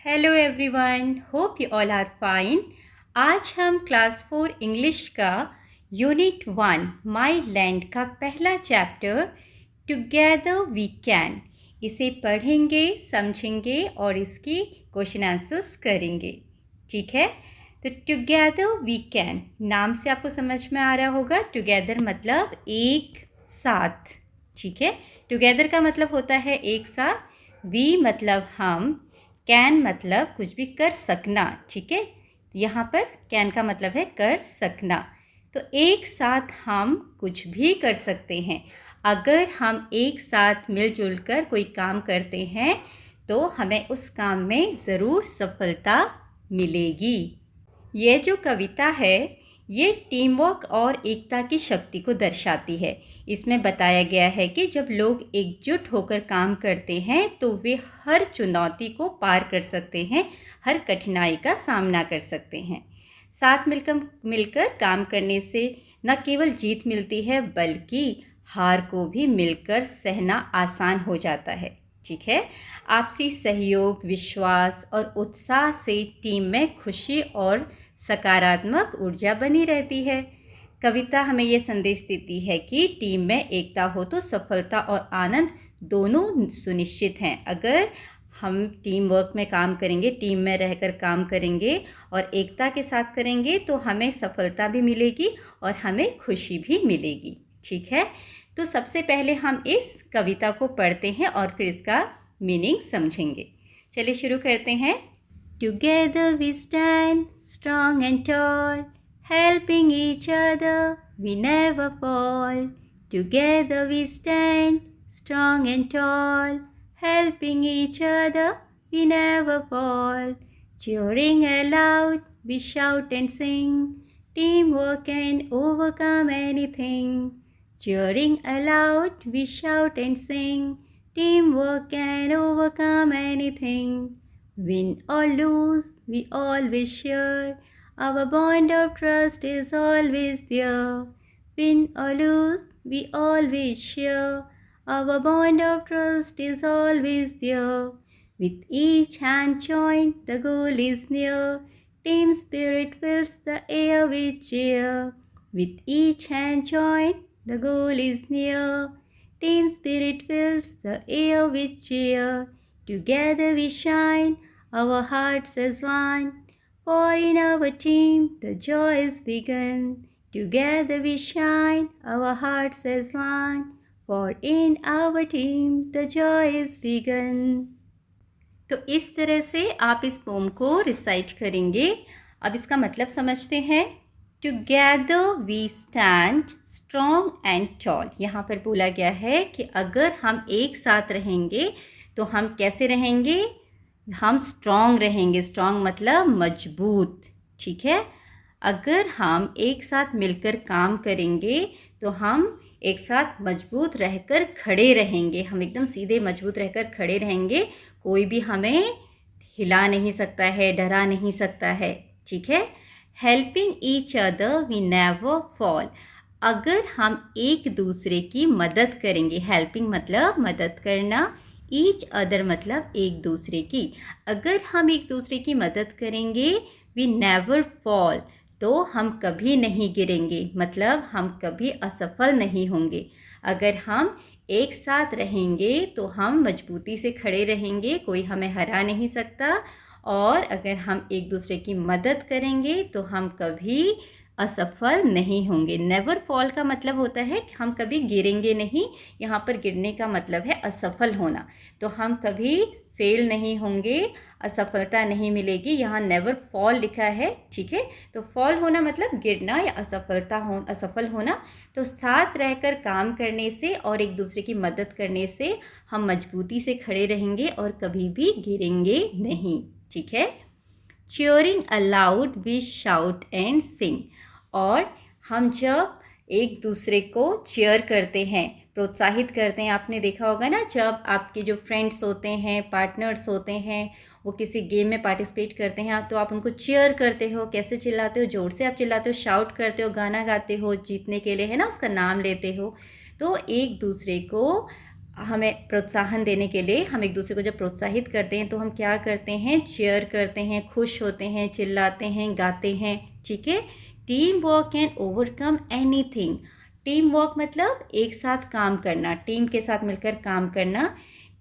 Hello everyone, hope you all are fine. आज हम class 4 English का यूनिट 1 माई लैंड का पहला चैप्टर टुगेदर वी कैन इसे पढ़ेंगे, समझेंगे और इसकी क्वेश्चन आंसर्स करेंगे। ठीक है, तो टुगेदर वी कैन नाम से आपको समझ में आ रहा होगा। टुगेदर मतलब एक साथ। ठीक है, टुगेदर का मतलब होता है एक साथ। वी मतलब हम, कैन मतलब कुछ भी कर सकना। ठीक है, तो यहाँ पर कैन का मतलब है कर सकना। तो एक साथ हम कुछ भी कर सकते हैं। अगर हम एक साथ मिलजुल कर कोई काम करते हैं तो हमें उस काम में ज़रूर सफलता मिलेगी। ये जो कविता है ये टीम वर्क और एकता की शक्ति को दर्शाती है। इसमें बताया गया है कि जब लोग एकजुट होकर काम करते हैं तो वे हर चुनौती को पार कर सकते हैं, हर कठिनाई का सामना कर सकते हैं। साथ मिलकर काम करने से न केवल जीत मिलती है बल्कि हार को भी मिलकर सहना आसान हो जाता है। ठीक है, आपसी सहयोग, विश्वास और उत्साह से टीम में खुशी और सकारात्मक ऊर्जा बनी रहती है। कविता हमें ये संदेश देती है कि टीम में एकता हो तो सफलता और आनंद दोनों सुनिश्चित हैं। अगर हम टीम वर्क में काम करेंगे, टीम में रहकर काम करेंगे और एकता के साथ करेंगे तो हमें सफलता भी मिलेगी और हमें खुशी भी मिलेगी। ठीक है, तो सबसे पहले हम इस कविता को पढ़ते हैं और फिर इसका मीनिंग समझेंगे। चलिए शुरू करते हैं। Together we stand strong and tall, helping each other we never fall. Together we stand strong and tall, helping each other we never fall. Cheering aloud we shout and sing, teamwork can overcome anything. Cheering aloud we shout and sing, teamwork can overcome anything. Win or lose, we always share. Our bond of trust is always there. Win or lose, we always share. Our bond of trust is always there. With each hand joined, the goal is near. Team spirit fills the air with cheer. With each hand joined, the goal is near. Team spirit fills the air with cheer. Together we shine, our hearts as one. For in our team the joy is begun. Together we shine, our hearts as one. For in our team the joy is begun. तो इस तरह से आप इस pome को recite करेंगे। अब इसका मतलब समझते हैं। Together we stand strong and tall. यहाँ पर बोला गया है कि अगर हम एक साथ रहेंगे तो हम कैसे रहेंगे? हम स्ट्रॉन्ग रहेंगे। स्ट्रॉन्ग मतलब मजबूत। ठीक है, अगर हम एक साथ मिलकर काम करेंगे तो हम एक साथ मजबूत रहकर खड़े रहेंगे। हम एकदम सीधे मजबूत रहकर खड़े रहेंगे। कोई भी हमें हिला नहीं सकता है, डरा नहीं सकता है। ठीक है, helping each other we never fall. अगर हम एक दूसरे की मदद करेंगे, हेल्पिंग मतलब मदद करना, ईच अदर मतलब एक दूसरे की। अगर हम एक दूसरे की मदद करेंगे, वी नेवर फॉल, तो हम कभी नहीं गिरेंगे, मतलब हम कभी असफल नहीं होंगे। अगर हम एक साथ रहेंगे तो हम मजबूती से खड़े रहेंगे, कोई हमें हरा नहीं सकता। और अगर हम एक दूसरे की मदद करेंगे तो हम कभी असफल नहीं होंगे। नेवर फॉल का मतलब होता है कि हम कभी गिरेंगे नहीं। यहाँ पर गिरने का मतलब है असफल होना। तो हम कभी फेल नहीं होंगे, असफलता नहीं मिलेगी। यहाँ नेवर फॉल लिखा है। ठीक है, तो फॉल होना मतलब गिरना या असफल होना। तो साथ रहकर काम करने से और एक दूसरे की मदद करने से हम मजबूती से खड़े रहेंगे और कभी भी गिरेंगे नहीं। ठीक है, cheering aloud we shout and sing। और हम जब एक दूसरे को चेयर करते हैं, प्रोत्साहित करते हैं, आपने देखा होगा ना, जब आपके जो फ्रेंड्स होते हैं, पार्टनर्स होते हैं, वो किसी गेम में पार्टिसिपेट करते हैं तो आप उनको चेयर करते हो। कैसे चिल्लाते हो? जोर से आप चिल्लाते हो, शाउट करते हो, गाना गाते हो जीतने के लिए, है ना, उसका नाम लेते हो। तो एक दूसरे को हमें प्रोत्साहन देने के लिए हम एक दूसरे को जब प्रोत्साहित करते हैं तो हम क्या करते हैं, चीयर करते हैं, खुश होते हैं, चिल्लाते हैं, गाते हैं। ठीक है। Team work can overcome anything. Team work मतलब एक साथ काम करना, टीम के साथ मिलकर काम करना।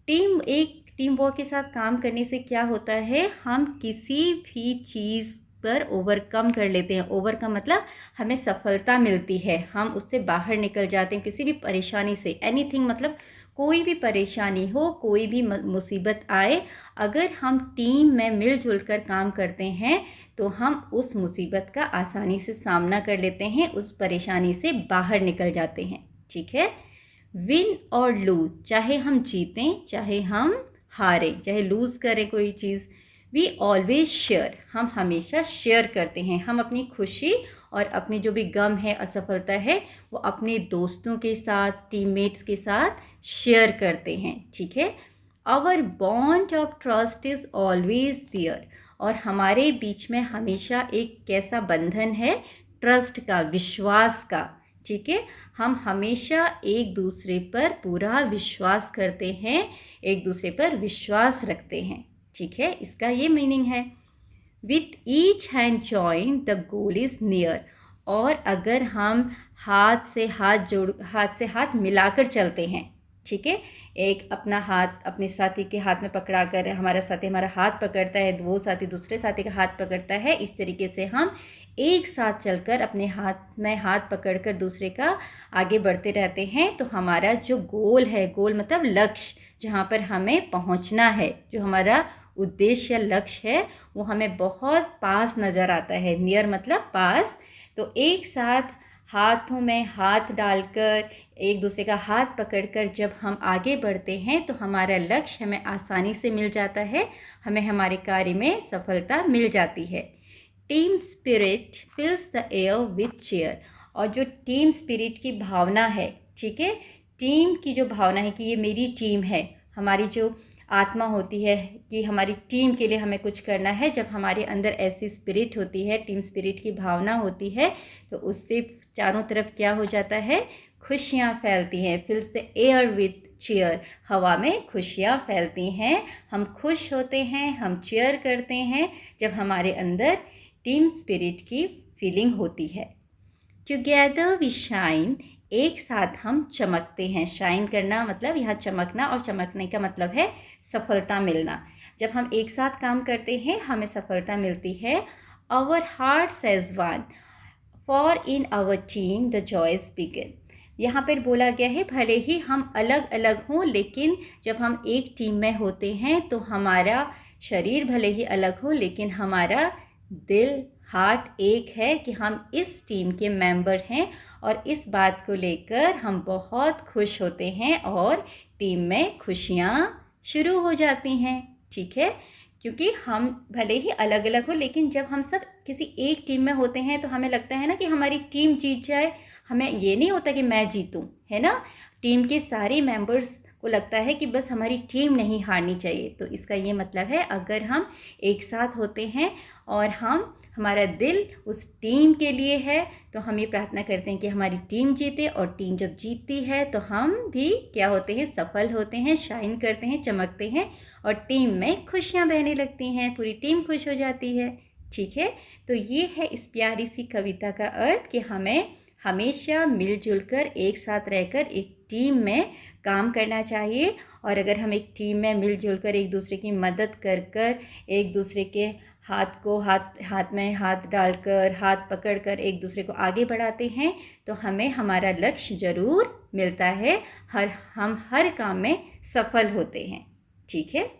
टीम वर्क के साथ काम करने से क्या होता है, हम किसी भी चीज़ पर ओवरकम कर लेते हैं। ओवरकम मतलब हमें सफलता मिलती है, हम उससे बाहर निकल जाते हैं किसी भी परेशानी से। एनीथिंग मतलब कोई भी परेशानी हो, कोई भी मुसीबत आए, अगर हम टीम में मिलजुल कर काम करते हैं तो हम उस मुसीबत का आसानी से सामना कर लेते हैं, उस परेशानी से बाहर निकल जाते हैं। ठीक है। विन और लूज, चाहे हम जीतें चाहे हम हारें, चाहे लूज़ करें कोई चीज़, वी ऑलवेज शेयर, हम हमेशा शेयर करते हैं। हम अपनी खुशी और अपनी जो भी गम है, असफलता है, वो अपने दोस्तों के साथ, टीममेट्स के साथ शेयर करते हैं। ठीक है। Our bond of trust is always there, और हमारे बीच में हमेशा एक कैसा बंधन है, ट्रस्ट का, विश्वास का। ठीक है। हम हमेशा एक दूसरे पर पूरा विश्वास करते हैं, एक दूसरे पर विश्वास रखते हैं। ठीक है। इसका ये मीनिंग है। With each hand join the goal is near, और अगर हम हाथ से हाथ मिलाकर चलते हैं। ठीक है। एक अपना हाथ अपने साथी के हाथ में पकड़ा कर, हमारा साथी हमारा हाथ पकड़ता है, वो साथी दूसरे साथी का हाथ पकड़ता है, इस तरीके से हम एक साथ चलकर अपने हाथ में हाथ पकड़कर दूसरे का आगे बढ़ते रहते हैं। तो हमारा जो गोल है, गोल मतलब लक्ष्य, जहाँ पर हमें पहुँचना है, जो हमारा उद्देश्य या लक्ष्य है, वो हमें बहुत पास नज़र आता है। नियर मतलब पास। तो एक साथ हाथों में हाथ डालकर, एक दूसरे का हाथ पकड़कर जब हम आगे बढ़ते हैं तो हमारा लक्ष्य हमें आसानी से मिल जाता है, हमें हमारे कार्य में सफलता मिल जाती है। Team spirit fills the air with cheer, और जो टीम स्पिरिट की भावना है, ठीक है, टीम की जो भावना है कि ये मेरी टीम है, हमारी जो आत्मा होती है कि हमारी टीम के लिए हमें कुछ करना है, जब हमारे अंदर ऐसी स्पिरिट होती है, टीम स्पिरिट की भावना होती है, तो उससे चारों तरफ क्या हो जाता है, खुशियाँ फैलती हैं। Fills the air with cheer, हवा में खुशियाँ फैलती हैं, हम खुश होते हैं, हम चीयर करते हैं जब हमारे अंदर टीम स्पिरिट की फीलिंग होती है। टुगेदर वी शाइन, एक साथ हम चमकते हैं। शाइन करना मतलब यहाँ चमकना, और चमकने का मतलब है सफलता मिलना। जब हम एक साथ काम करते हैं हमें सफलता मिलती है। Our hearts as one, for in our team the joys begin. यहाँ पर बोला गया है भले ही हम अलग अलग हों, लेकिन जब हम एक टीम में होते हैं तो हमारा शरीर भले ही अलग हो, लेकिन हमारा दिल, हार्ट एक है कि हम इस टीम के मेंबर हैं, और इस बात को लेकर हम बहुत खुश होते हैं और टीम में खुशियाँ शुरू हो जाती हैं। ठीक है। क्योंकि हम भले ही अलग अलग हो, लेकिन जब हम सब किसी एक टीम में होते हैं तो हमें लगता है ना कि हमारी टीम जीत जाए। हमें ये नहीं होता कि मैं जीतूं, है ना। टीम के सारे मेंबर्स को लगता है कि बस हमारी टीम नहीं हारनी चाहिए। तो इसका ये मतलब है अगर हम एक साथ होते हैं और हमारा दिल उस टीम के लिए है, तो हम ये प्रार्थना करते हैं कि हमारी टीम जीते, और टीम जब जीतती है तो हम भी क्या होते हैं, सफल होते हैं, शाइन करते हैं, चमकते हैं, और टीम में खुशियाँ बहने लगती हैं, पूरी टीम खुश हो जाती है। ठीक है। तो ये है इस प्यारी सी कविता का अर्थ कि हमें हमेशा मिलजुल कर, एक साथ रहकर एक टीम में काम करना चाहिए। और अगर हम एक टीम में मिलजुल कर एक दूसरे की मदद कर कर, एक दूसरे के हाथ में हाथ डालकर, हाथ पकड़कर एक दूसरे को आगे बढ़ाते हैं, तो हमें हमारा लक्ष्य ज़रूर मिलता है, हम हर काम में सफल होते हैं। ठीक है।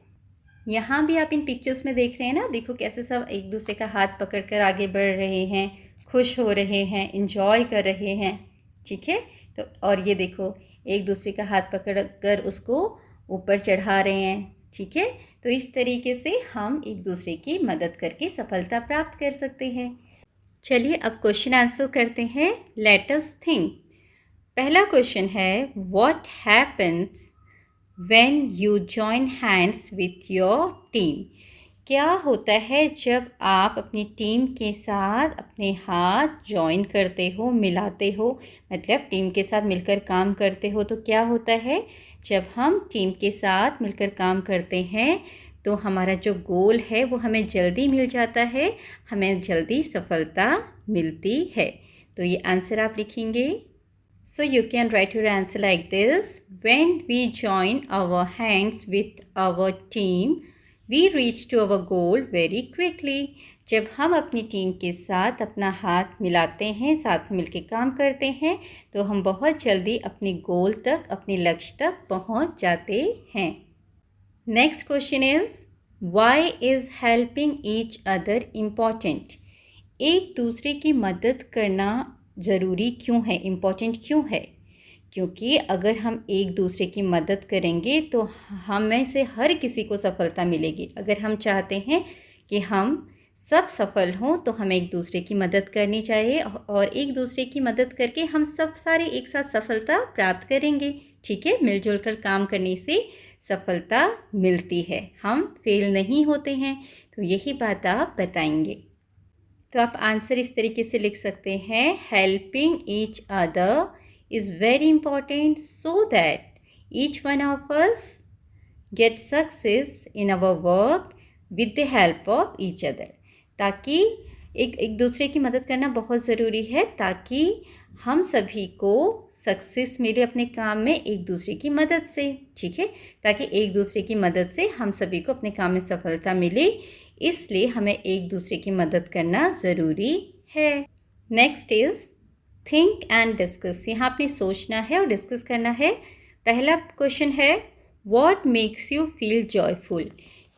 यहाँ भी आप इन पिक्चर्स में देख रहे हैं ना, देखो कैसे सब एक दूसरे का हाथ पकड़कर आगे बढ़ रहे हैं, खुश हो रहे हैं, इंजॉय कर रहे हैं। ठीक है। तो और ये देखो एक दूसरे का हाथ पकड़ कर उसको ऊपर चढ़ा रहे हैं। ठीक है। तो इस तरीके से हम एक दूसरे की मदद करके सफलता प्राप्त कर सकते हैं। चलिए अब क्वेश्चन आंसर करते हैं। Let us think. पहला क्वेश्चन है, what happens when you join hands with your team। क्या होता है जब आप अपनी टीम के साथ अपने हाथ जॉइन करते हो, मिलाते हो, मतलब टीम के साथ मिलकर काम करते हो, तो क्या होता है जब हम टीम के साथ मिलकर काम करते हैं तो हमारा जो गोल है वो हमें जल्दी मिल जाता है, हमें जल्दी सफलता मिलती है। तो ये आंसर आप लिखेंगे। So you can write your answer like this. When we join our hands with our team, we reach to our goal very quickly. जब हम अपनी टीम के साथ अपना हाथ मिलाते हैं, साथ मिलकर काम करते हैं, तो हम बहुत जल्दी अपने गोल तक, अपने लक्ष्य तक पहुंच जाते हैं। Next question is, why is helping each other important? एक दूसरे की मदद करना ज़रूरी क्यों है, इम्पॉर्टेंट क्यों है? क्योंकि अगर हम एक दूसरे की मदद करेंगे तो हमें से हर किसी को सफलता मिलेगी। अगर हम चाहते हैं कि हम सब सफल हों तो हमें एक दूसरे की मदद करनी चाहिए और एक दूसरे की मदद करके हम सब सारे एक साथ सफलता प्राप्त करेंगे। ठीक है, मिलजुल कर काम करने से सफलता मिलती है, हम फेल नहीं होते हैं। तो यही बात आप बताएंगे। तो आप आंसर इस तरीके से लिख सकते हैं, helping each other is very important so that each one of us get success in our work with the help of each other. ताकि एक दूसरे की मदद करना बहुत ज़रूरी है ताकि हम सभी को सक्सेस मिले अपने काम में एक दूसरे की मदद से। ठीक है, ताकि एक दूसरे की मदद से हम सभी को अपने काम में सफलता मिले, इसलिए हमें एक दूसरे की मदद करना ज़रूरी है। Next is think and discuss. यहाँ आपने सोचना है और डिस्कस करना है। पहला क्वेश्चन है, what makes you feel joyful?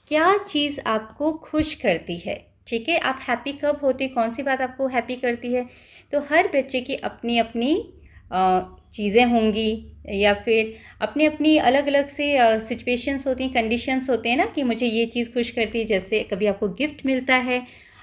क्या चीज़ आपको खुश करती है? ठीक है, आप हैप्पी कब होते, कौन सी बात आपको हैप्पी करती है? तो हर बच्चे की अपनी अपनी चीज़ें होंगी या फिर अपनी अपनी अलग अलग से सिचुएशंस होती हैं, कंडीशंस होते हैं ना कि मुझे ये चीज़ खुश करती है। जैसे कभी आपको गिफ्ट मिलता है,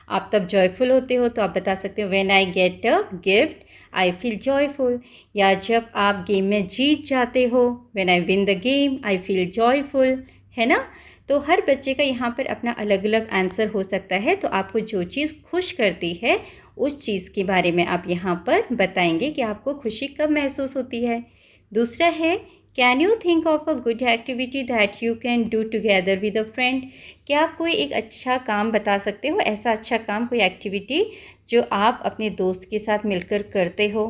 आप तब जॉयफुल होते हो, तो आप बता सकते हो when I get a gift I feel joyful. या जब आप गेम में जीत जाते हो, when I win the game I feel joyful, है ना। तो हर बच्चे का यहाँ पर अपना अलग अलग आंसर हो सकता है। तो आपको जो चीज़ खुश करती है उस चीज़ के बारे में आप यहाँ पर बताएंगे कि आपको खुशी कब महसूस होती है। दूसरा है, can you think of a good activity that you can do together with a friend? क्या आप कोई एक अच्छा काम बता सकते हो, ऐसा अच्छा काम, कोई एक्टिविटी जो आप अपने दोस्त के साथ मिलकर करते हो?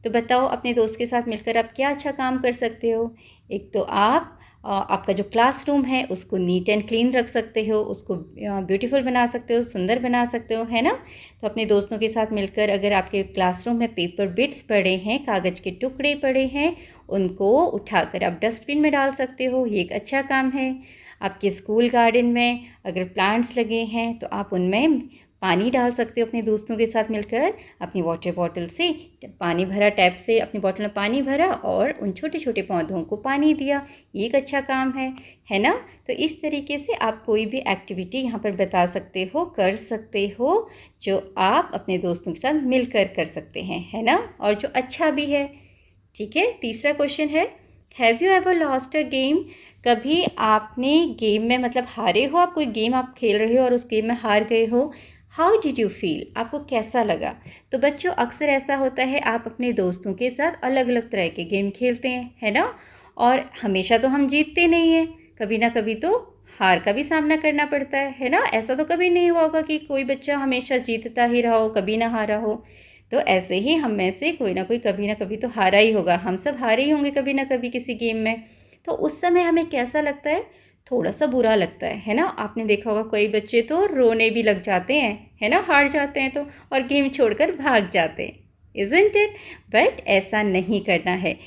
तो बताओ अपने दोस्त के साथ मिलकर आप क्या अच्छा काम कर सकते हो। एक तो आप आपका जो क्लासरूम है उसको नीट एंड क्लीन रख सकते हो, उसको ब्यूटीफुल बना सकते हो, सुंदर बना सकते हो, है ना। तो अपने दोस्तों के साथ मिलकर अगर आपके क्लासरूम में पेपर बिट्स पड़े हैं, कागज़ के टुकड़े पड़े हैं, उनको उठाकर आप डस्टबिन में डाल सकते हो, ये एक अच्छा काम है। आपके स्कूल गार्डन में अगर प्लांट्स लगे हैं तो आप उनमें पानी डाल सकते हो अपने दोस्तों के साथ मिलकर। अपनी वाटर बॉटल से पानी भरा, टैप से अपनी बॉटल में पानी भरा और उन छोटे छोटे पौधों को पानी दिया, ये एक अच्छा काम है ना। तो इस तरीके से आप कोई भी एक्टिविटी यहाँ पर बता सकते हो, कर सकते हो, जो आप अपने दोस्तों के साथ मिलकर कर सकते हैं, है ना, और जो अच्छा भी है। ठीक है, तीसरा क्वेश्चन है, have you ever lost a game? कभी आपने गेम में मतलब हारे हो, आप कोई गेम आप खेल रहे हो और उस गेम में हार गए हो, हाउ डिड यू फील? आपको कैसा लगा? तो बच्चों अक्सर ऐसा होता है, आप अपने दोस्तों के साथ अलग अलग तरह के गेम खेलते हैं, है ना, और हमेशा तो हम जीतते नहीं हैं, कभी ना कभी तो हार का भी सामना करना पड़ता है ना। ऐसा तो कभी नहीं हुआ होगा कि कोई बच्चा हमेशा जीतता ही रहा हो, कभी ना हारा हो। तो ऐसे ही हम में से कोई ना कोई कभी ना कभी तो हारा ही होगा, हम सब हारे ही होंगे कभी ना कभी किसी गेम में। तो उस समय हमें कैसा लगता है? थोड़ा सा बुरा लगता है ना। आपने देखा होगा कोई बच्चे तो रोने भी लग जाते हैं, है ना, हार जाते हैं तो, और गेम छोड़कर भाग जाते हैं, इज़न्ट इट? बट ऐसा नहीं करना है।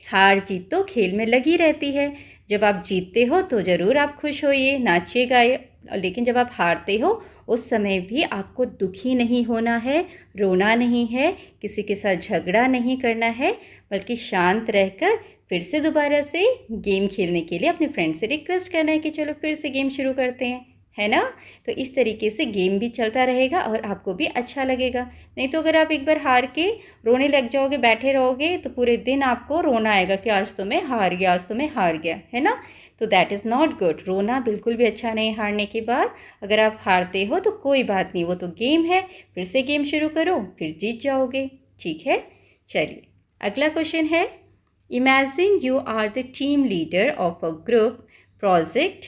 हार जीत तो खेल में लगी रहती है। जब आप जीतते हो तो ज़रूर आप खुश होइए, नाचिए गाइए, लेकिन जब आप हारते हो उस समय भी आपको दुखी नहीं होना है, रोना नहीं है, किसी के साथ झगड़ा नहीं करना है, बल्कि शांत रहकर फिर से दोबारा से गेम खेलने के लिए अपने फ्रेंड से रिक्वेस्ट करना है कि चलो फिर से गेम शुरू करते हैं, है ना। तो इस तरीके से गेम भी चलता रहेगा और आपको भी अच्छा लगेगा। नहीं तो अगर आप एक बार हार के रोने लग जाओगे, बैठे रहोगे, तो पूरे दिन आपको रोना आएगा कि आज तो मैं हार गया, आज तो मैं हार गया, है ना। तो दैट इज़ नॉट गुड। रोना बिल्कुल भी अच्छा नहीं हारने के बाद। अगर आप हारते हो तो कोई बात नहीं, वो तो गेम है, फिर से गेम शुरू करो, फिर जीत जाओगे। ठीक है, चलिए अगला क्वेश्चन है, imagine you are the team leader of a group project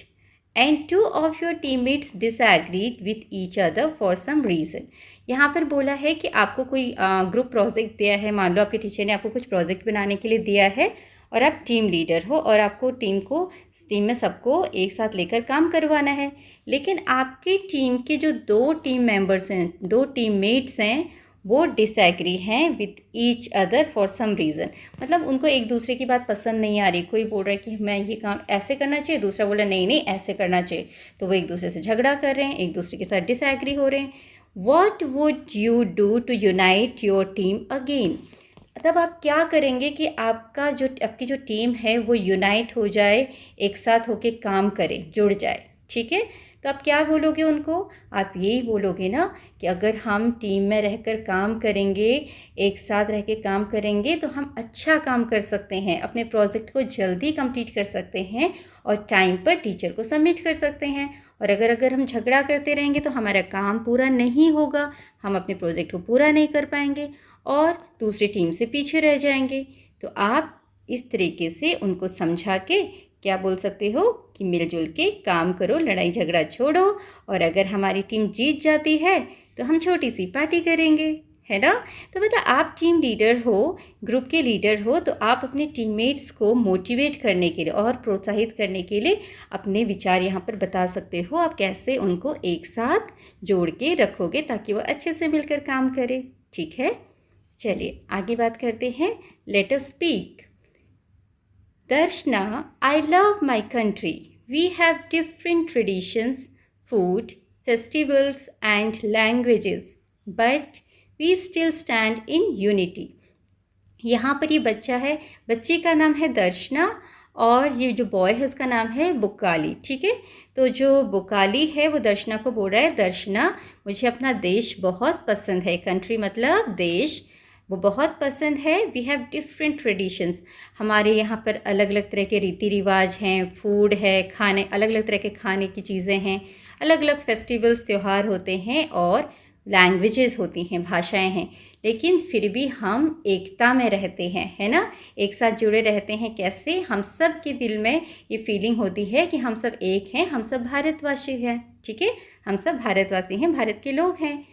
and two of your teammates disagreed with each other for some reason. यहाँ पर बोला है कि आपको कोई ग्रुप प्रोजेक्ट दिया है, मान लो आपके टीचर ने आपको कुछ प्रोजेक्ट बनाने के लिए दिया है और आप टीम लीडर हो और आपको टीम में सबको एक साथ लेकर काम करवाना है। लेकिन आपकी टीम के जो 2 टीम मेंबर्स हैं, 2 टीममेट्स हैं, वो डिसएग्री हैं with each other for some reason. मतलब उनको एक दूसरे की बात पसंद नहीं आ रही। कोई बोल रहा है कि मैं ये काम ऐसे करना चाहिए, दूसरा बोला नहीं नहीं ऐसे करना चाहिए। तो वो एक दूसरे से झगड़ा कर रहे हैं, एक दूसरे के साथ डिसएग्री हो रहे हैं। What would you do to unite your team again. तब आप क्या करेंगे कि आपकी जो टीम है वो यूनाइट हो जाए, एक साथ होके काम करे, जुड़ जाए। ठीक है, तो आप क्या बोलोगे उनको? आप यही बोलोगे ना कि अगर हम टीम में रहकर काम करेंगे, एक साथ रह के काम करेंगे, तो हम अच्छा काम कर सकते हैं, अपने प्रोजेक्ट को जल्दी कंप्लीट कर सकते हैं और टाइम पर टीचर को सबमिट कर सकते हैं। और अगर हम झगड़ा करते रहेंगे तो हमारा काम पूरा नहीं होगा, हम अपने प्रोजेक्ट को पूरा नहीं कर पाएंगे और दूसरी टीम से पीछे रह जाएंगे। तो आप इस तरीके से उनको समझा के क्या बोल सकते हो कि मिलजुल के काम करो, लड़ाई झगड़ा छोड़ो, और अगर हमारी टीम जीत जाती है तो हम छोटी सी पार्टी करेंगे, है ना। तो मतलब आप टीम लीडर हो, ग्रुप के लीडर हो, तो आप अपने टीममेट्स को मोटिवेट करने के लिए और प्रोत्साहित करने के लिए अपने विचार यहाँ पर बता सकते हो। आप कैसे उनको एक साथ जोड़ के रखोगे ताकि वो अच्छे से मिलकर काम करें। ठीक है, चलिए आगे बात करते हैं। Let us speak. Darshna, I love my country. We have different traditions, food, festivals, and languages, but we still stand in unity. यहाँ पर ये बच्चा है, बच्ची का नाम है दर्शना और ये जो बॉय है उसका नाम है बुकाली। ठीक है, तो जो बुकाली है वो दर्शना को बोल रहा है, दर्शना मुझे अपना देश बहुत पसंद है। कंट्री मतलब देश, वो बहुत पसंद है। वी हैव डिफरेंट ट्रेडिशंस, हमारे यहाँ पर अलग अलग तरह के रीति रिवाज हैं, फूड है, खाने अलग अलग तरह के खाने की चीज़ें हैं, अलग अलग फेस्टिवल्स त्यौहार होते हैं और लैंग्वेजेस होती हैं, भाषाएं हैं, लेकिन फिर भी हम एकता में रहते हैं, है ना, एक साथ जुड़े रहते हैं। कैसे? हम सब के दिल में ये फीलिंग होती है कि हम सब एक हैं, हम सब भारतवासी हैं। ठीक है, हम सब भारतवासी हैं, भारत के लोग हैं।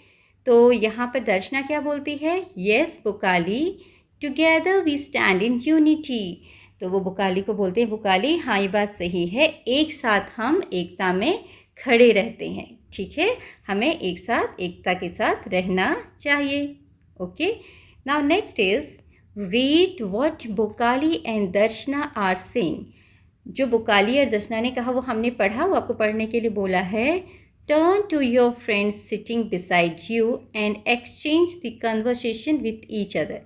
तो यहाँ पर दर्शना क्या बोलती है? Yes Bukali, together we stand in unity. तो वो बुकाली को बोलते हैं, बुकाली हाँ ये बात सही है, एक साथ हम एकता में खड़े रहते हैं। ठीक है, हमें एक साथ एकता के साथ रहना चाहिए। Okay, now next is read what Bukali and Darshana are saying. जो बुकाली और दर्शना ने कहा वो हमने पढ़ा, वो आपको पढ़ने के लिए बोला है। Turn to your friends sitting beside you and exchange the conversation with each other.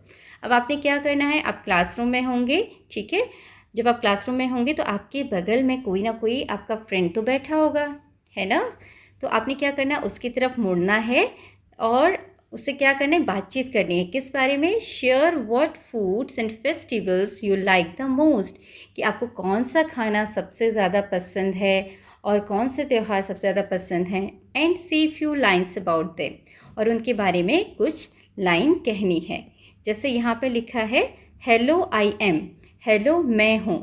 अब आपने क्या करना है? आप क्लासरूम में होंगे, ठीक है, जब आप क्लासरूम में होंगे तो आपके बगल में कोई ना कोई आपका फ्रेंड तो बैठा होगा, है ना। तो आपने क्या करना है? उसकी तरफ मुड़ना है और उससे क्या करना है? बातचीत करनी है। किस बारे में? Share what foods and festivals you like the most, कि आपको कौन सा खाना सबसे ज़्यादा पसंद है और कौन से त्यौहार सबसे ज़्यादा पसंद हैं। And see few lines about them, और उनके बारे में कुछ लाइन कहनी है। जैसे यहाँ पर लिखा है हेलो आई एम, हेलो मैं हूँ।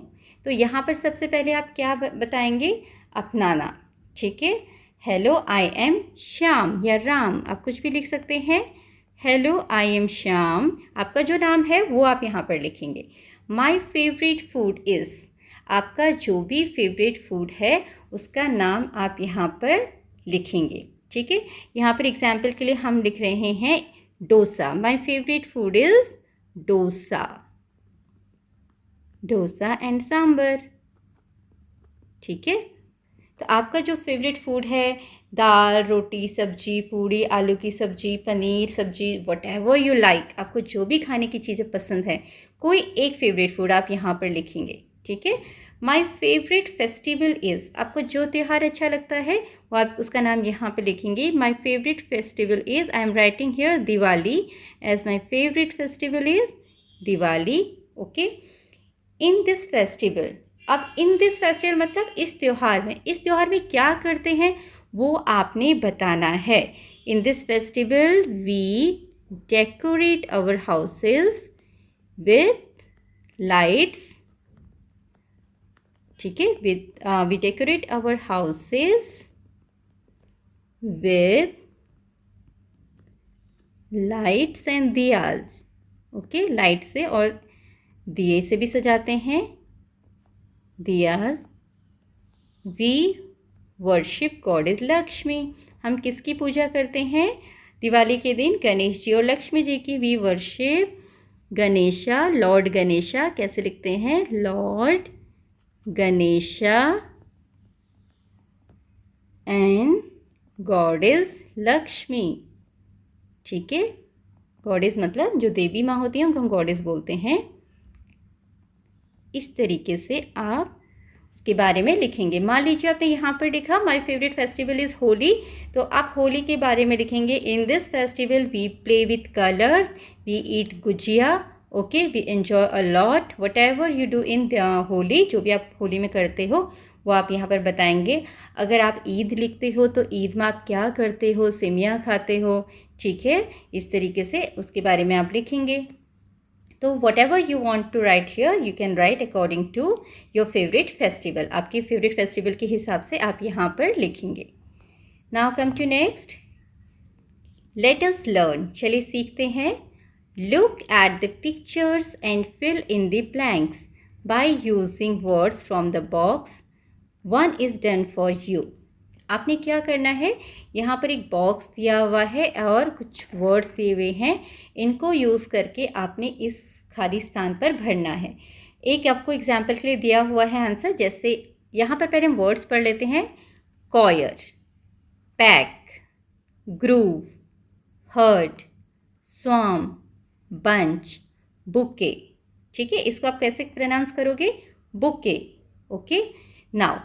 तो यहाँ पर सबसे पहले आप क्या बताएंगे? अपना नाम। ठीक है, हेलो आई एम श्याम या राम, आप कुछ भी लिख सकते हैं। हेलो आई एम श्याम, आपका जो नाम है वो आप यहाँ पर लिखेंगे। माई फेवरेट फूड इज़, आपका जो भी फेवरेट फूड है उसका नाम आप यहाँ पर लिखेंगे। ठीक है, यहाँ पर एग्जाम्पल के लिए हम लिख रहे हैं dosa. My favourite food is dosa, dosa and sambar. ठीक है, तो आपका जो फेवरेट फूड है, दाल, रोटी, सब्जी, पूड़ी, आलू की सब्जी, पनीर सब्जी, व्हाटएवर यू लाइक, आपको जो भी खाने की चीज़ें पसंद है, कोई एक फेवरेट फूड आप यहाँ पर लिखेंगे। ठीक है, माई फेवरेट फेस्टिवल इज़, आपको जो त्यौहार अच्छा लगता है वो आप उसका नाम यहाँ पे लिखेंगे. My favourite festival is, I am writing here Diwali as my favourite festival is Diwali. Okay. In this festival, अब इन दिस फेस्टिवल मतलब इस त्यौहार में क्या करते हैं वो आपने बताना है. In this festival we decorate our houses with lights. ठीक है. We decorate our houses with lights and diyas. Okay. Light से और दिए से भी सजाते हैं, diyas. We worship goddess Lakshmi, हम किसकी पूजा करते हैं दिवाली के दिन? गणेश जी और लक्ष्मी जी की. We worship Ganesha, lord Ganesha. कैसे लिखते हैं? Lord Ganesha and goddess Lakshmi. ठीक है. गॉडेस मतलब जो देवी माँ होती हैं उनको हम गॉडेस बोलते हैं. इस तरीके से आप उसके बारे में लिखेंगे. मान लीजिए आपने यहाँ पर लिखा my favourite festival is Holi, तो आप होली के बारे में लिखेंगे. In this festival we play with colours, we eat gujiya. Okay. We enjoy a lot. Whatever you do in Holi, जो भी आप होली में करते हो वो आप यहाँ पर बताएंगे. अगर आप ईद लिखते हो तो ईद में आप क्या करते हो? सेमियाँ खाते हो. ठीक है. इस तरीके से उसके बारे में आप लिखेंगे. तो whatever you want to write here you can write according to your favourite festival. आपके फेवरेट फेस्टिवल के हिसाब से आप यहाँ पर लिखेंगे. Now come to next. Let us learn. चलिए सीखते हैं. Look at the pictures and fill in the blanks by using words from the box. One is done for you. आपने क्या करना है, यहाँ पर एक बॉक्स दिया हुआ है और कुछ वर्ड्स दिए हुए हैं. इनको यूज़ करके आपने इस खाली स्थान पर भरना है. एक आपको एग्जाम्पल के लिए दिया हुआ है आंसर. जैसे यहाँ पर पहले हम वर्ड्स पढ़ लेते हैं. Choir, pack, grove, herd, swarm, bunch, bouquet. ठीक है. इसको आप कैसे प्रोनाउंस करोगे? Bouquet. Okay. Now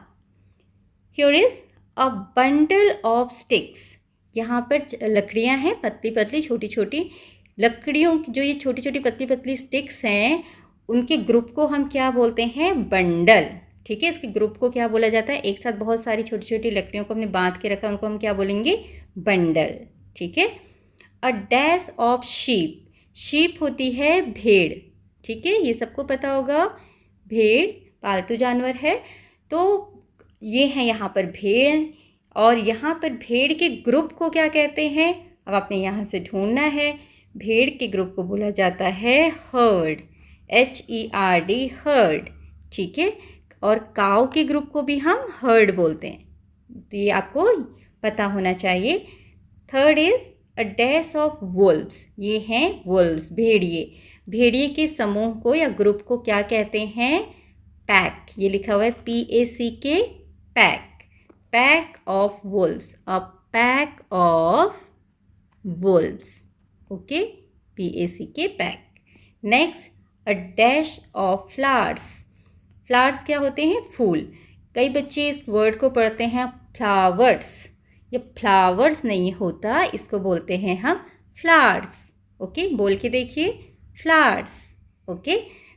here is a bundle of sticks. यहाँ पर लकड़ियाँ हैं, पतली पतली छोटी छोटी लकड़ियों की. जो ये छोटी छोटी पतली पतली स्टिक्स हैं उनके ग्रुप को हम क्या बोलते हैं? बंडल. ठीक है. इसके ग्रुप को क्या बोला जाता है? एक साथ बहुत सारी छोटी छोटी लकड़ियों को हमने बांध के रखा, उनको हम क्या बोलेंगे? बंडल. ठीक है. अ डैश ऑफ शीप. शीप होती है भेड़. ठीक है. ये सबको पता होगा. भेड़ पालतू जानवर है. तो ये है यहाँ पर भेड़, और यहाँ पर भेड़ के ग्रुप को क्या कहते हैं? अब आपने यहाँ से ढूंढना है. भेड़ के ग्रुप को बोला जाता है हर्ड. HERD, heard. ठीक है. और काऊ के ग्रुप को भी हम हर्ड बोलते हैं. तो ये आपको पता होना चाहिए. Third is a dash of Wolves. ये हैं वुल्व्स, भेड़िए. भेड़िए के समूह को या ग्रुप को क्या कहते हैं? पैक. ये लिखा हुआ है PACK, pack. Pack of Wolves. A pack of Wolves. Okay. PACK, pack. Next a dash of flowers. Flowers क्या होते हैं? फूल. कई बच्चे इस वर्ड को पढ़ते हैं फ्लावर्स. ये फ्लावर्स नहीं होता, इसको बोलते हैं हम फ्लावर्स. ओके. बोल के देखिए. Flowers. Okay.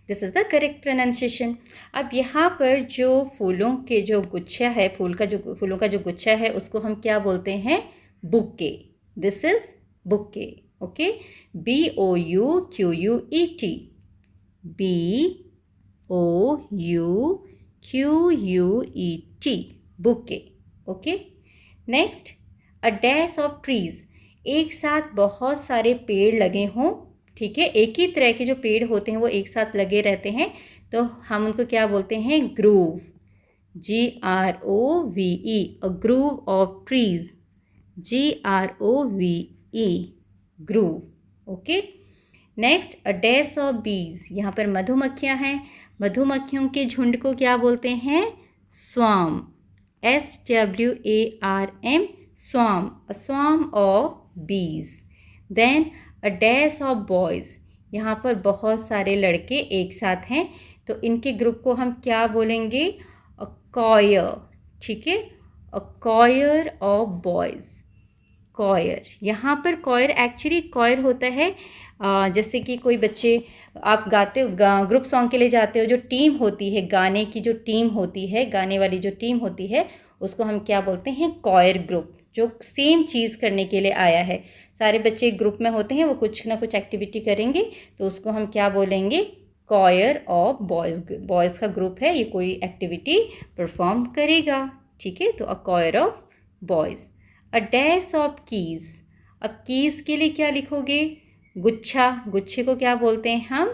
This is the correct pronunciation. अब यहाँ पर जो फूलों के जो गुच्छा है, फूलों का जो गुच्छा है उसको हम क्या बोलते हैं? Bouquet. This is bouquet. Okay. BOUQUET. BOUQUET. Bouquet. Okay. Next a dash of trees. एक साथ बहुत सारे पेड़ लगे हों. ठीक है. एक ही तरह के जो पेड़ होते हैं वो एक साथ लगे रहते हैं, तो हम उनको क्या बोलते हैं? Groove. GROVE. A groove of trees. GROVE. Groove. Okay. Next a dash of बीज. यहाँ पर मधुमक्खियाँ हैं. मधुमक्खियों के झुंड को क्या बोलते हैं? स्वाम. SWARM. स्वाम. अ swarm of bees. Then a dash of boys. यहाँ पर बहुत सारे लड़के एक साथ हैं, तो इनके ग्रुप को हम क्या बोलेंगे? अ कॉयर, ठीक है, अ कॉयर ऑफ बॉयज़। कॉयर, यहाँ पर कॉयर एक्चुअली कॉयर होता है जैसे कि कोई बच्चे आप गाते हो, ग्रुप सॉन्ग के लिए जाते हो, जो टीम होती है, गाने की जो टीम होती है, गाने वाली जो टीम होती है, उसको हम क्या बोलते हैं? कॉयर ग्रुप, जो सेम चीज़ करने के लिए आया है। सारे बच्चे ग्रुप में होते हैं, वो कुछ ना कुछ एक्टिविटी करेंगे, तो उसको हम क्या बोलेंगे? Choir of boys. बॉयज़ का ग्रुप है, ये कोई एक्टिविटी परफॉर्म करेगा, ठीक है, तो a choir of boys. A dash of keys, अब कीज़ के लिए क्या लिखोगे? गुच्छा, गुच्छे को क्या बोलते हैं हम?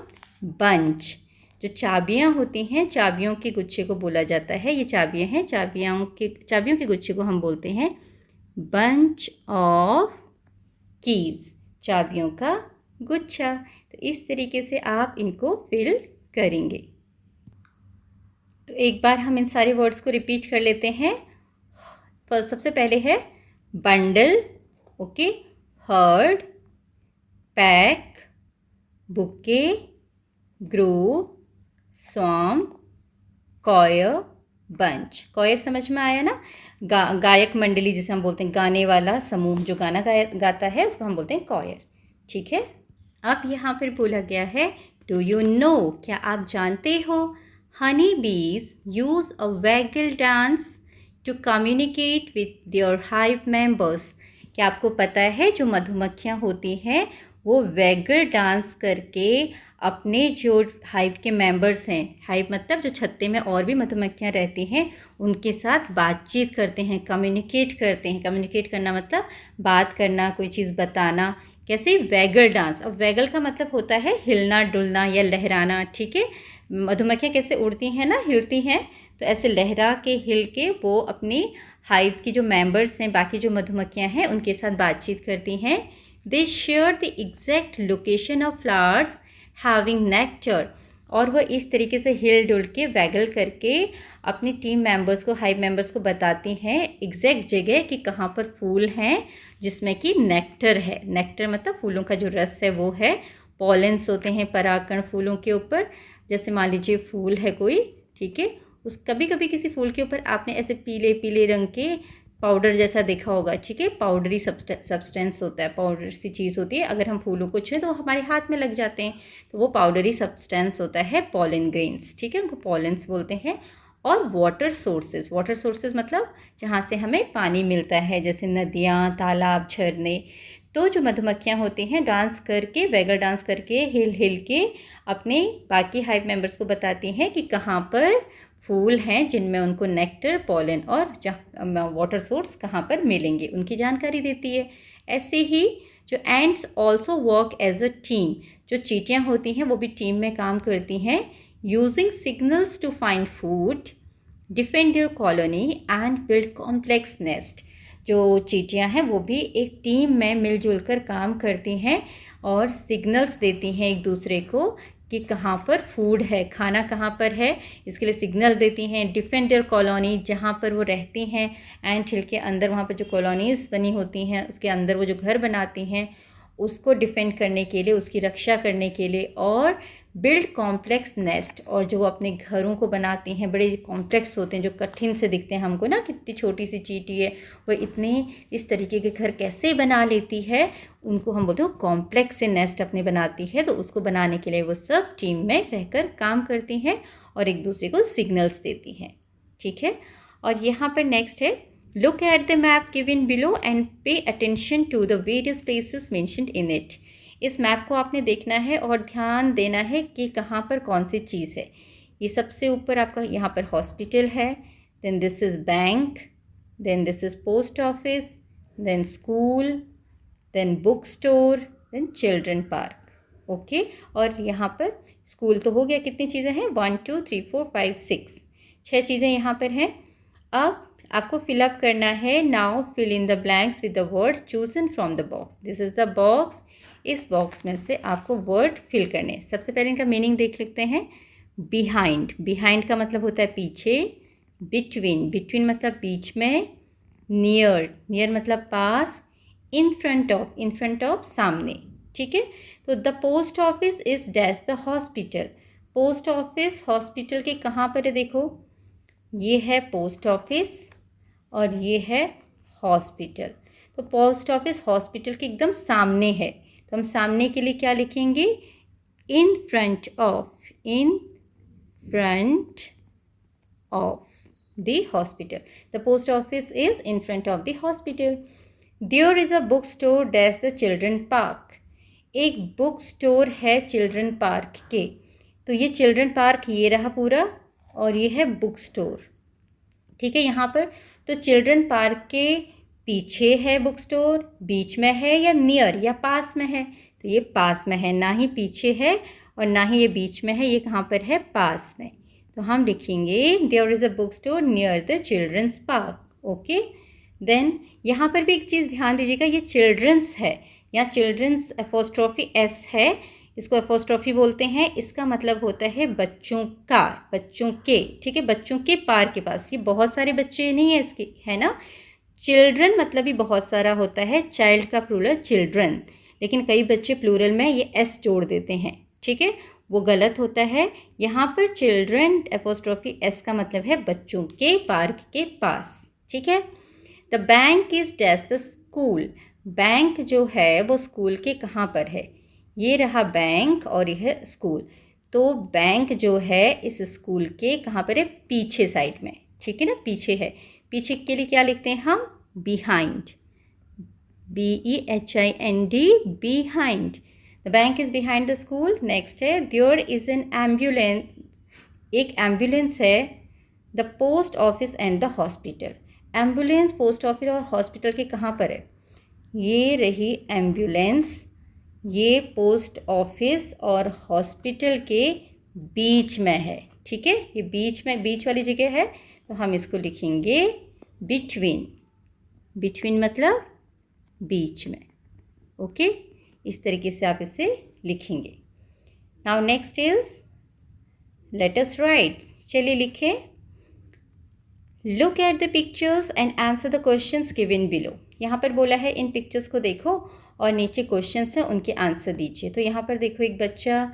बंच। जो चाबियां होती हैं, चाबियों के गुच्छे को बोला जाता है, ये चाबियां हैं, चाबियों के गुच्छे को हम बोलते हैं बंच ऑफ कीज़, चाबियों का गुच्छा। तो इस तरीके से आप इनको फिल करेंगे। तो एक बार हम इन सारे वर्ड्स को रिपीट कर लेते हैं। सबसे पहले है bundle, okay, heard, pack, bouquet, groove, song, coir, bunch. Coir समझ में आया ना? गायक मंडली जिसे हम बोलते हैं, गाने वाला समूह जो गाना गाता है, उसको हम बोलते हैं कॉयर, ठीक है। अब यहाँ पर बोला गया है डू यू नो, क्या आप जानते हो? Honey bees use a waggle dance to communicate with their hive members. क्या आपको पता है जो मधुमक्खियाँ होती हैं वो वैगल डांस करके अपने जो हाइव के मेंबर्स हैं, हाइव मतलब जो छत्ते में और भी मधुमक्खियाँ रहती हैं, उनके साथ बातचीत करते हैं, कम्युनिकेट करते हैं। कम्युनिकेट करना मतलब बात करना, कोई चीज़ बताना। कैसे? Vagal dance. अब वैगल का मतलब होता है हिलना डुलना या लहराना, ठीक है। मधुमक्खियाँ कैसे उड़ती हैं ना, हिलती हैं, तो ऐसे लहरा के हिल के वो अपनी हाइव की जो मेंबर्स हैं, बाकी जो मधुमक्खियाँ हैं, उनके साथ बातचीत करती हैं। They share the exact location of flowers having nectar, और वह इस तरीके से हिल डुल के वैगल करके अपनी टीम मेंबर्स को, हाइव मेंबर्स को बताती हैं एग्जैक्ट जगह कि कहाँ पर फूल हैं जिसमें कि नेक्टर है। नेक्टर मतलब फूलों का जो रस है वो है। पॉलेंस होते हैं परागकण फूलों के ऊपर। जैसे मान लीजिए फूल है कोई, ठीक है, उस कभी कभी किसी फूल के ऊपर आपने ऐसे पीले पीले रंग के पाउडर जैसा देखा होगा, ठीक है, पाउडरी सब्सटेंस होता है, पाउडर सी चीज़ होती है। अगर हम फूलों को छुएं तो हमारे हाथ में लग जाते हैं, तो वो पाउडरी सब्सटेंस होता है पॉलन ग्रेन्स, ठीक है, उनको पॉलेंस बोलते हैं। और वाटर सोर्सेज मतलब जहाँ से हमें पानी मिलता है, जैसे नदियाँ, तालाब, झरने। तो जो मधुमक्खियाँ होती हैं डांस करके, वैगल डांस करके, हिल हिल के अपने बाकी हाइव मेंबर्स को बताती हैं कि कहाँ पर फूल हैं जिनमें उनको नेक्टर, पॉलन और वाटर सोर्स कहाँ पर मिलेंगे, उनकी जानकारी देती है। ऐसे ही जो ants also work as a team, जो चींटियाँ होती हैं वो भी टीम में काम करती हैं। Using signals to find food, defend their colony and build complex nest. जो चींटियाँ हैं वो भी एक टीम में मिलजुल कर काम करती हैं और सिग्नल्स देती हैं एक दूसरे को कि कहाँ पर फूड है, खाना कहाँ पर है, इसके लिए सिग्नल देती हैं। डिफेंड देयर कॉलोनी, जहाँ पर वो रहती हैं, एंट हिल के अंदर वहाँ पर जो कॉलोनीज़ बनी होती हैं उसके अंदर वो जो घर बनाती हैं उसको डिफेंड करने के लिए, उसकी रक्षा करने के लिए। और बिल्ड कॉम्प्लेक्स नेस्ट, और जो वो अपने घरों को बनाती हैं बड़े कॉम्प्लेक्स होते हैं, जो कठिन से दिखते हैं हमको ना, कितनी छोटी सी चींटी है वो इतने इस तरीके के घर कैसे बना लेती है, उनको हम बोलते हैं कॉम्प्लेक्स से नेस्ट अपने बनाती है। तो उसको बनाने के लिए वो सब टीम में रहकर काम करती हैं और एक दूसरे को सिग्नल्स देती हैं, ठीक है। और यहाँ पर नेक्स्ट है look at the map given below and pay attention to the various places mentioned in it. इस मैप को आपने देखना है और ध्यान देना है कि कहाँ पर कौन सी चीज़ है। ये सबसे ऊपर आपका यहाँ पर हॉस्पिटल है, then this is bank, then this is post office, then school, then book store, then children park, okay. और यहाँ पर स्कूल तो हो गया, कितनी चीज़ें हैं 1 2 3 4 5 6, 6 चीज़ें यहाँ पर हैं। अब आपको फिलअप करना है। Now fill in the blanks with the words chosen from the box. This is the box. इस बॉक्स में से आपको वर्ड फिल करने। सबसे पहले इनका मीनिंग देख लेते हैं। बिहाइंड, बिहाइंड का मतलब होता है पीछे। बिटवीन, बिटवीन मतलब बीच में। नियर, नियर मतलब पास। इन फ्रंट ऑफ सामने, ठीक है। तो the post office is dash the hospital, post office hospital के कहाँ पर है, देखो ये है पोस्ट ऑफिस और ये है हॉस्पिटल। तो पोस्ट ऑफिस हॉस्पिटल के एकदम सामने है, तो हम सामने के लिए क्या लिखेंगे, in front of, in front of the hospital. The post office is in front of the hospital. There is a bookstore dash the children park. एक बुक स्टोर है चिल्ड्रन पार्क के, तो ये चिल्ड्रन पार्क ये रहा पूरा और ये है बुक स्टोर, ठीक है यहाँ पर। तो चिल्ड्रन पार्क के पीछे है बुक स्टोर, बीच में है या नियर या पास में है, तो ये पास में है, ना ही पीछे है और ना ही ये बीच में है, ये कहाँ पर है, पास में। तो हम लिखेंगे there is a book store near the children's park. Okay, then यहाँ पर भी एक चीज़ ध्यान दीजिएगा, ये चिल्ड्रंस है, यहाँ चिल्ड्रंस एपोस्ट्रॉफी एस है, इसको एपोस्ट्रॉफी बोलते हैं, इसका मतलब होता है बच्चों का, बच्चों के, ठीक है, बच्चों के पार्क के पास। ये बहुत सारे बच्चे नहीं है इसके, है ना। चिल्ड्रन मतलब भी बहुत सारा होता है, चाइल्ड का प्लूरल चिल्ड्रन, लेकिन कई बच्चे प्लूरल में ये एस जोड़ देते हैं, ठीक है, वो गलत होता है। यहाँ पर चिल्ड्रन एपोस्ट्रॉफी एस का मतलब है बच्चों के पार्क के पास, ठीक है। The bank is dash the school, bank जो है वो स्कूल के कहाँ पर है, ये रहा बैंक और यह है स्कूल। तो बैंक जो है इस स्कूल के कहाँ पर है, पीछे साइड में, ठीक है ना, पीछे है। पीछे के लिए क्या लिखते हैं हम, behind, BEHIND, behind. The bank is behind the school. Next है देयर इज़ एन एम्बुलेंस, एक एम्बुलेंस है, the post office and the hospital. Ambulance post office और हॉस्पिटल के कहाँ पर है, ये रही एम्बुलेंस, ये पोस्ट ऑफिस और हॉस्पिटल के बीच में है, ठीक है, ये बीच में, बीच वाली जगह है, तो हम इसको लिखेंगे बिटवीन, बिटवीन मतलब बीच में। ओके, इस तरीके से आप इसे लिखेंगे। Now next is let us right, चलिए लिखें। Look at the pictures and answer the questions given below. यहाँ पर बोला है इन पिक्चर्स को देखो और नीचे क्वेश्चंस हैं उनके आंसर दीजिए। तो यहाँ पर देखो एक बच्चा,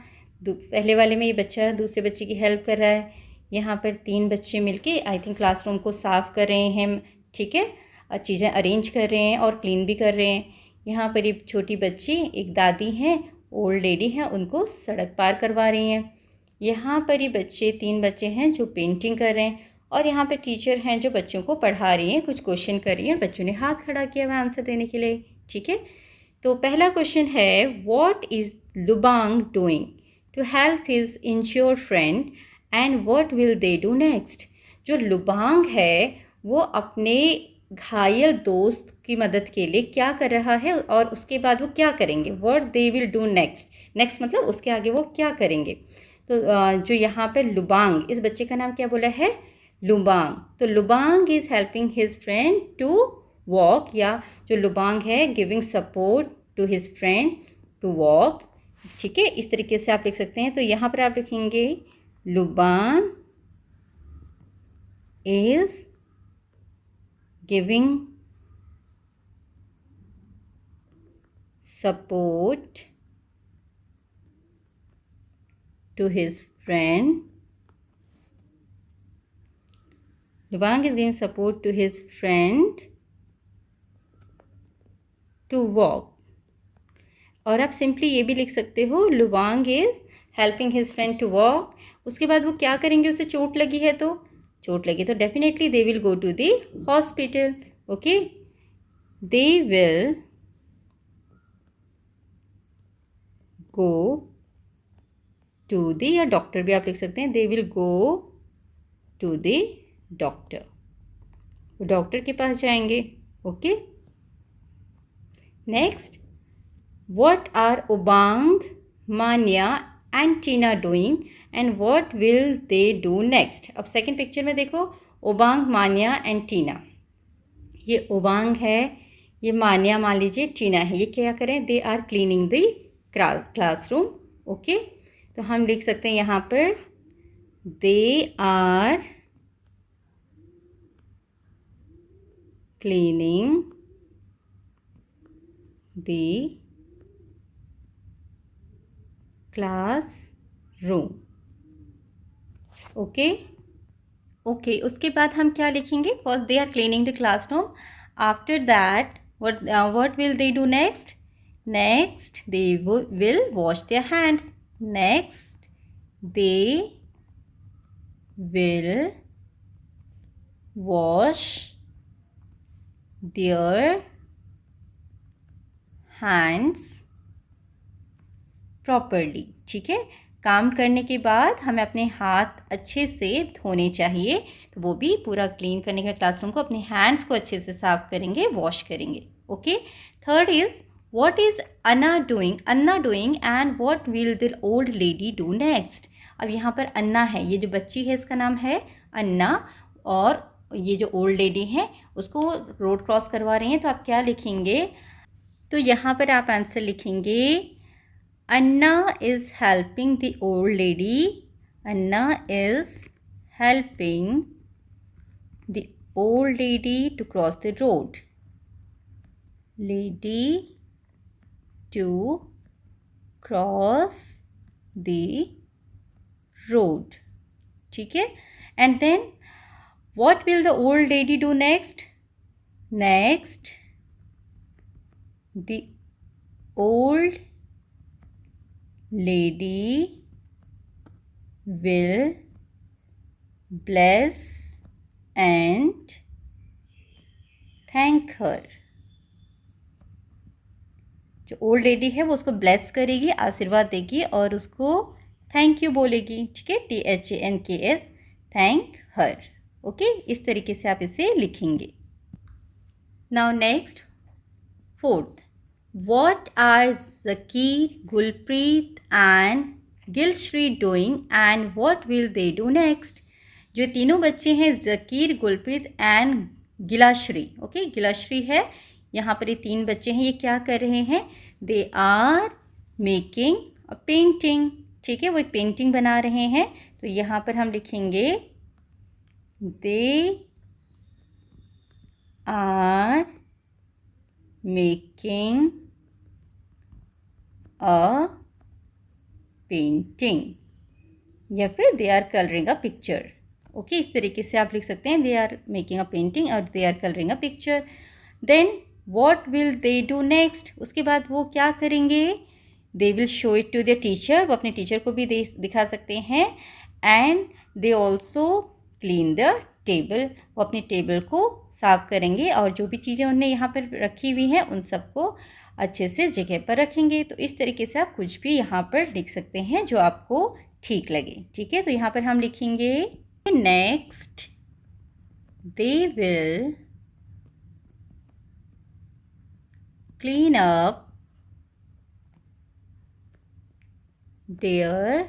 पहले वाले में ये बच्चा दूसरे बच्चे की हेल्प कर रहा है, यहाँ पर 3 बच्चे मिलके आई थिंक क्लासरूम को साफ़ कर रहे हैं, ठीक है, और चीज़ें अरेंज कर रहे हैं और क्लीन भी कर रहे हैं। यहाँ पर एक छोटी बच्ची, एक दादी हैं, ओल्ड लेडी हैं, उनको सड़क पार करवा रही हैं। यहाँ पर ये बच्चे 3 बच्चे हैं जो पेंटिंग कर रहे हैं और यहाँ पर टीचर हैं जो बच्चों को पढ़ा रही हैं, कुछ क्वेश्चन कर रही हैं, बच्चों ने हाथ खड़ा किया हुआ आंसर देने के लिए, ठीक है। तो पहला क्वेश्चन है what is Lubang doing to help his injured friend and what will they do next. जो लुबांग है वो अपने घायल दोस्त की मदद के लिए क्या कर रहा है और उसके बाद वो क्या करेंगे, what they will do next, next मतलब उसके आगे वो क्या करेंगे। तो जो यहाँ पे लुबांग, इस बच्चे का नाम क्या बोला है, लुबांग। तो Lubang is helping his friend to walk, या जो लुबांग है giving support to his friend to walk, ठीक है, इस तरीके से आप लिख सकते हैं। तो यहाँ पर आप लिखेंगे Lubang is giving support to his friend. Lubang is giving support to his friend to walk. और आप सिंपली ये भी लिख सकते हो Lubang is helping his friend to walk. उसके बाद वो क्या करेंगे, उसे चोट लगी है, तो चोट लगी तो definitely they will go to the hospital. Okay, they will go to the, या डॉक्टर भी आप लिख सकते हैं, they will go to the doctor, वो डॉक्टर के पास जाएंगे। Okay, next what are Obang, Manya and Tina doing and what will they do next. अब सेकेंड पिक्चर में देखो ओबांग, मान्या एंड टीना, ये ओबांग है, ये मान्या मान लीजिए, टीना है, ये क्या करें, they are cleaning the classroom. Okay, तो हम लिख सकते हैं यहाँ पर they are cleaning the class room. Okay okay उसके बाद हम क्या लिखेंगे? First they are cleaning the classroom. After that what will they do next? Next they will wash their hands. Next they will wash their hands properly. ठीक है, काम करने के बाद हमें अपने हाथ अच्छे से धोने चाहिए. तो वो भी पूरा क्लीन करने के बाद क्लासरूम को अपने हैंड्स को अच्छे से साफ करेंगे, वॉश करेंगे. Okay. Third is what is Anna doing and what will the old lady do next? अब यहाँ पर अन्ना है, ये जो बच्ची है इसका नाम है अन्ना, और ये जो ओल्ड लेडी है उसको रोड क्रॉस करवा रही हैं. तो आप क्या लिखेंगे? तो यहाँ पर आप आंसर लिखेंगे Anna is helping the old lady. Anna is helping the old lady to cross the road. Lady to cross the road. ठीक है. And then what will the old lady do next? Next the old lady will bless and thank her. जो old lady है वो उसको bless करेगी, आशीर्वाद देगी और उसको थैंक यू बोलेगी. ठीक है, THANKS, थैंक हर. ओके, इस तरीके से आप इसे लिखेंगे. Now next, fourth, what are Zakir, Gulpreet and Gilshree doing and what will they do next? जो तीनों बच्चे हैं ज़कीर, गुलप्रीत एंड गिलाश्री. ओके, गिलाश्री है, यहाँ पर ये तीन बच्चे हैं, ये क्या कर रहे हैं? They are making a painting. ठीक है, वो एक पेंटिंग बना रहे हैं. तो यहाँ पर हम लिखेंगे they are making a painting, या फिर they are colouring a picture. Okay, इस तरीके से आप लिख सकते हैं, they are making a painting और they are colouring a picture. Then what will they do next? उसके बाद वो क्या करेंगे? they will show it to their teacher. वो अपने टीचर को भी दिखा सकते हैं. and they also clean the table. वो अपनी टेबल को साफ करेंगे और जो भी चीज़ें उन्होंने यहाँ पर रखी हुई हैं उन सबको अच्छे से जगह पर रखेंगे. तो इस तरीके से आप कुछ भी यहाँ पर लिख सकते हैं जो आपको ठीक लगे. ठीक है, तो यहाँ पर हम लिखेंगे next they will clean up their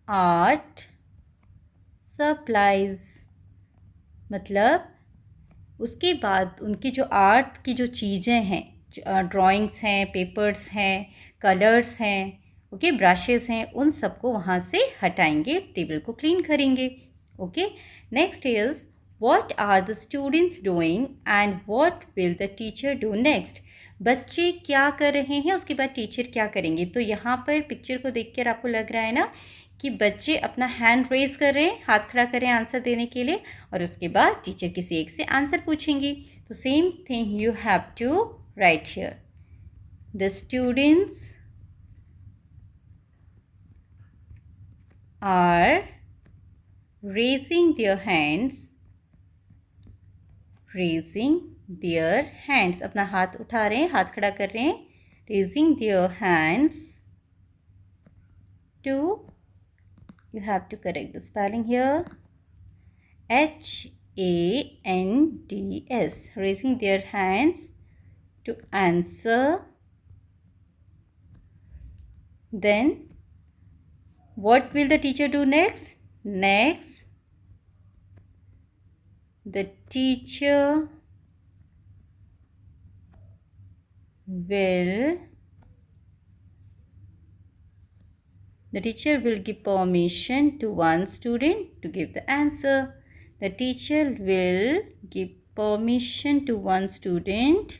art supplies. मतलब उसके बाद उनकी जो आर्ट की जो चीज़ें हैं, ड्राइंग्स हैं, पेपर्स हैं, कलर्स हैं, ओके, ब्रशेस हैं, उन सबको वहाँ से हटाएंगे, टेबल को क्लीन करेंगे. Okay, next is what are the students doing and what will the teacher do next? बच्चे क्या कर रहे हैं, उसके बाद टीचर क्या करेंगे? तो यहाँ पर पिक्चर को देखकर आपको लग रहा है ना कि बच्चे अपना हैंड रेज कर रहे हैं, हाथ खड़ा कर रहे हैं आंसर देने के लिए, और उसके बाद टीचर किसी एक से आंसर पूछेंगी. तो same thing you have to write here. The students are raising their hands, raising their hands, अपना हाथ उठा रहे हैं, हाथ खड़ा कर रहे हैं. Raising their hands too, you have to correct the spelling here, HANDS, raising their hands to answer. Then what will the teacher do next? Next the teacher will give permission to one student to give the answer. The teacher will give permission to one student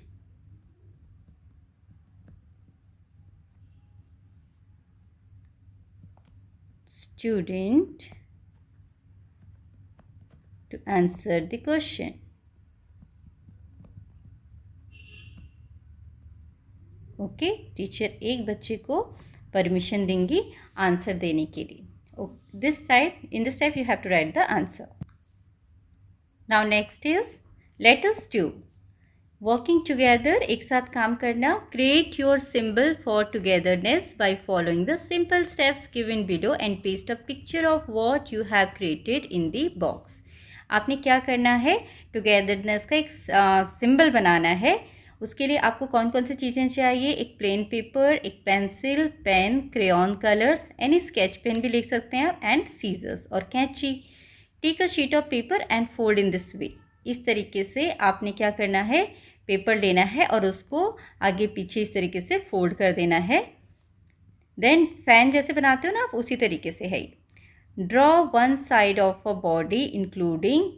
student to answer the question. Okay, teacher एक बच्चे को permission देंगी answer देने के लिए. In this type you have to write the answer. Now next is letters 2. Working together, एक साथ काम करना. Create your symbol for togetherness by following the simple steps given below and paste a picture of what you have created in the box. आपने क्या करना है, togetherness का एक सिंबल बनाना है. उसके लिए आपको कौन कौन सी चीज़ें चाहिए, एक प्लेन पेपर, एक pencil, pen, crayon colours, any sketch pen भी लिख सकते हैं आप, एंड सीजर्स और कैंची. Take a sheet of paper and fold in this way. इस तरीके से आपने क्या करना है, पेपर लेना है और उसको आगे पीछे इस तरीके से फोल्ड कर देना है. देन फैन जैसे बनाते हो ना आप, उसी तरीके से है. Draw one side of a body including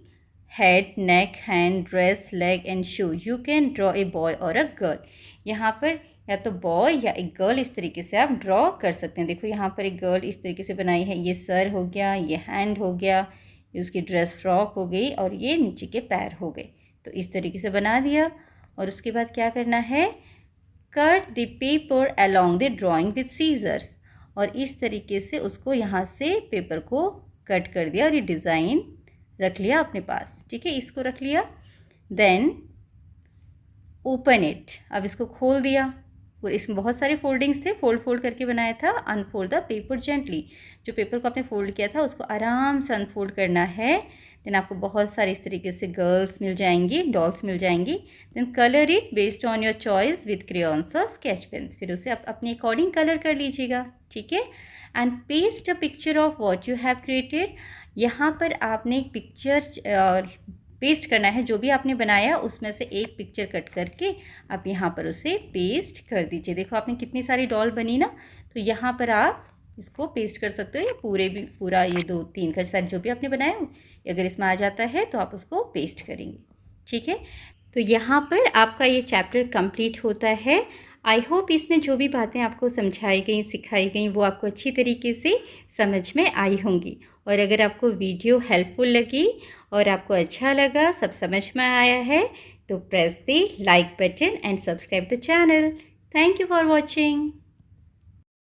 head, neck, hand, dress, leg and shoe. You can draw a boy और अ गर्ल. यहाँ पर या तो बॉय या एक गर्ल इस तरीके से आप ड्रॉ कर सकते हैं. देखो यहाँ पर एक गर्ल इस तरीके से बनाई है. ये सर हो गया, ये हैंड हो गया, ये उसकी ड्रेस फ्रॉक हो गई और ये नीचे के पैर हो गए. तो इस तरीके से बना दिया. और उसके बाद क्या करना है, cut the paper along the drawing with scissors. और इस तरीके से उसको यहाँ से पेपर को कट कर दिया और ये डिज़ाइन रख लिया अपने पास. ठीक है, इसको रख लिया. Then open it. अब इसको खोल दिया. और इसमें बहुत सारे फोल्डिंग्स थे, फोल्ड करके बनाया था. Unfold the paper gently. जो पेपर को आपने फोल्ड किया था उसको आराम से अनफोल्ड करना है. देन आपको बहुत सारे इस तरीके से गर्ल्स मिल जाएंगी, डॉल्स मिल जाएंगी. Then colour it based on your choice with crayons और स्केच पेन्स. फिर उसे आप अपने अकॉर्डिंग कलर कर लीजिएगा. ठीक है. And paste a picture of what you have created. यहाँ पर आपने एक पिक्चर पेस्ट करना है. जो भी आपने बनाया उसमें से एक पिक्चर कट करके आप यहाँ पर उसे पेस्ट कर दीजिए. देखो आपने कितनी सारी डॉल बनी ना, तो यहाँ पर आप इसको पेस्ट कर सकते हो. या पूरा ये 2-3 का सेट जो भी आपने बनाया, अगर इसमें आ जाता है तो आप उसको पेस्ट करेंगे. ठीक है, तो यहाँ पर आपका ये चैप्टर कंप्लीट होता है. आई होप इसमें जो भी बातें आपको समझाई गई, सिखाई गई, वो आपको अच्छी तरीके से समझ में आई होंगी. और अगर आपको वीडियो हेल्पफुल लगी और आपको अच्छा लगा, सब समझ में आया है, तो press the like button and subscribe the channel. Thank you for watching.